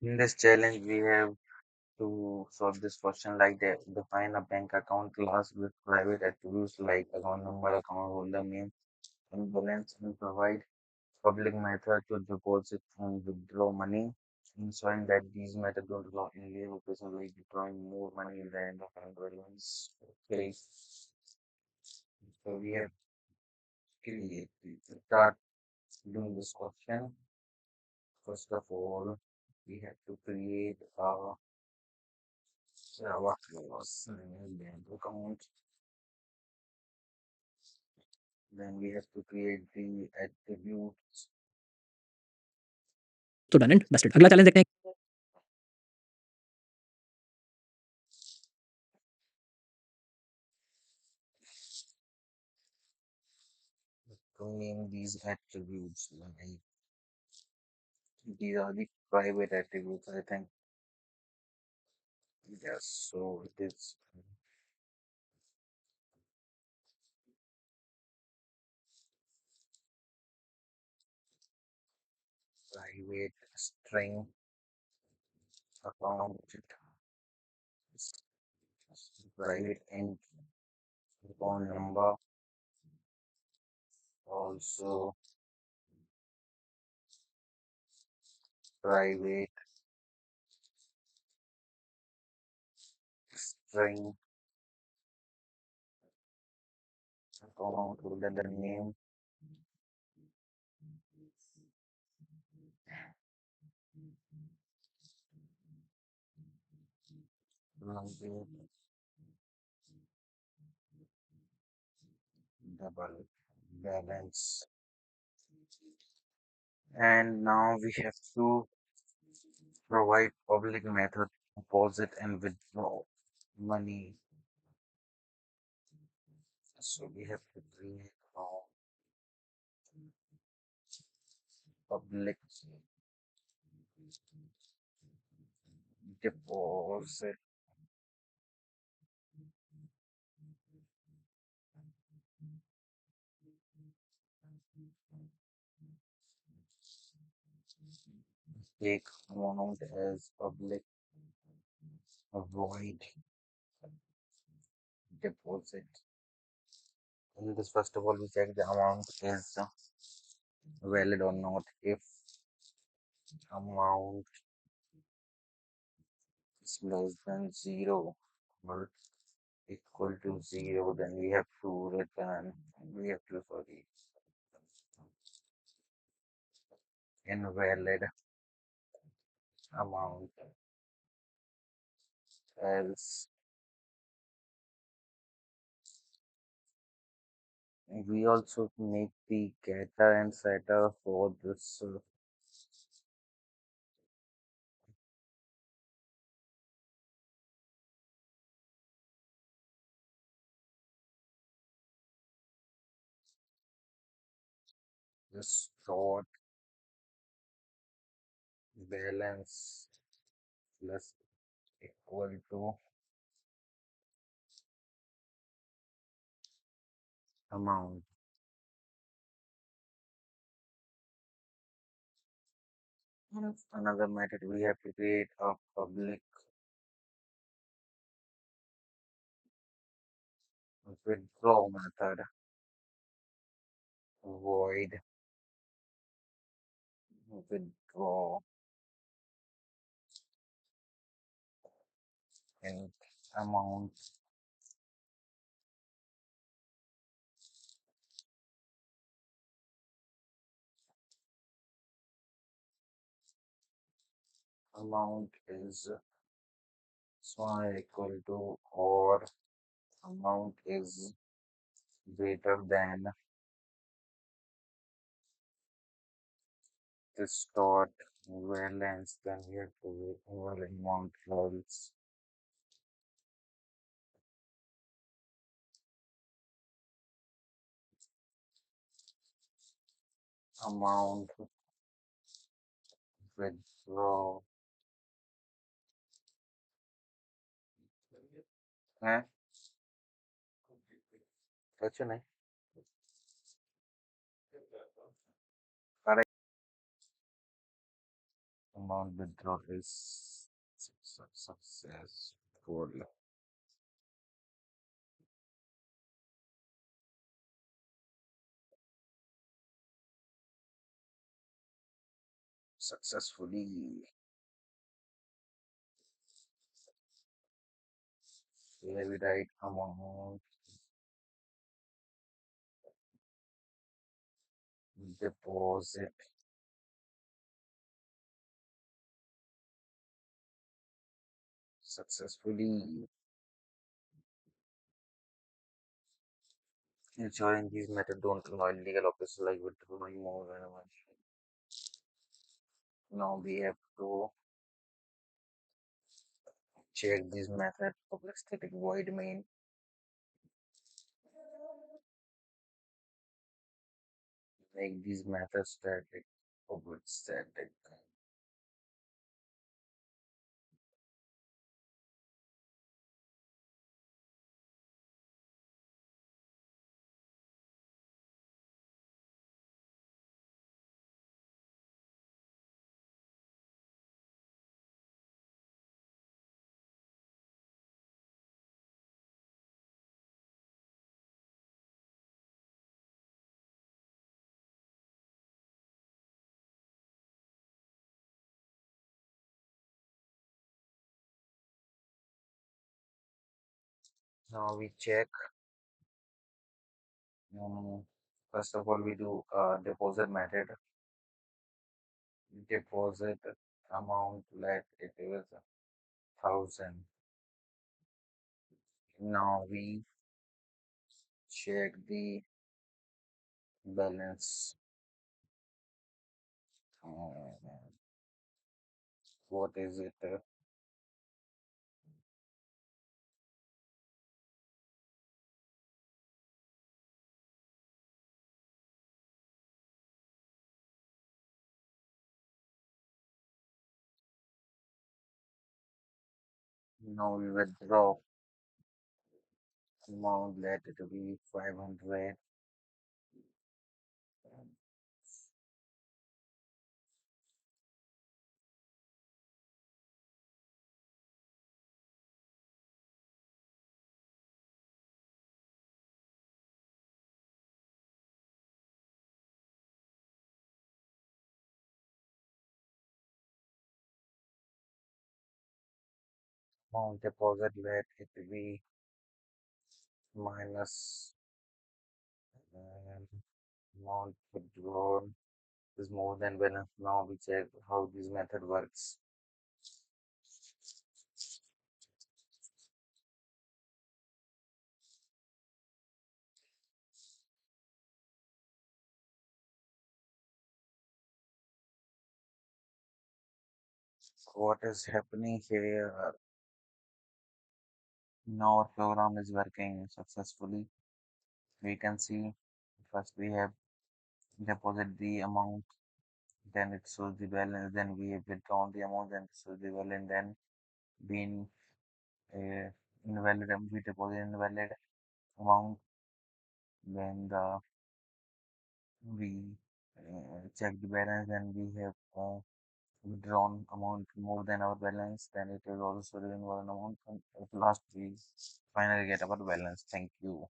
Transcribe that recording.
In this challenge, we have to solve this question like that. Define a bank account class with private attributes like account number, account holder name, and balance, and provide public method to deposit and withdraw money, ensuring that these methods don't allow illegal person like withdrawing more money than the current balance. Okay, so we have created start doing this question. First of all, we have to create a Java class bank account. Then we have to create the attributes. तो done and dusted. अगला challenge देखते हैं। To name these attributes. Like, these are the private attributes, I think. Yes, so it is private string account, private int account number, also private string account holder name, private double balance. And now we have to provide public method deposit and withdraw money. So we have to create now public deposit take amount as public void deposit. In this, first of all, we check the amount is valid or not. If amount is less than zero or equal to zero, then we have to return. We have to sorry invalid amount. Else, we also make the getter and setter for this this dot balance plus equal to amount. Another method we have to create a public withdraw method void withdraw and amount amount is small equal to or amount is greater than this dot balance, then we have to wait over amount else amount withdraw है कुछ नहीं Amount withdrawn is successful. Successfully. Here we write amount deposit successfully. Ensuring these methods don't allow illegal operations like withdrawing more than much. Now we have to check these methods. Public static void main. Make these methods static. Public static. Now we check. Um, First of all, we do deposit method. Deposit amount. Let it is 1,000. Now we check the balance. Uh, what is it? Now we withdraw amount. Let it be 500. Amount deposit. Let it be minus um, amount withdrawn is more than balance. Now we check how this method works. What is happening here? Now our program is working successfully. We can see first we have deposit the amount, then it shows the balance, then we have withdrawn the amount, then it shows the balance, then been invalid, we deposit invalid amount, then we check the balance, then we have withdrawn amount more than our balance, then it is also showing one amount, and at last we finally get our balance. Thank you.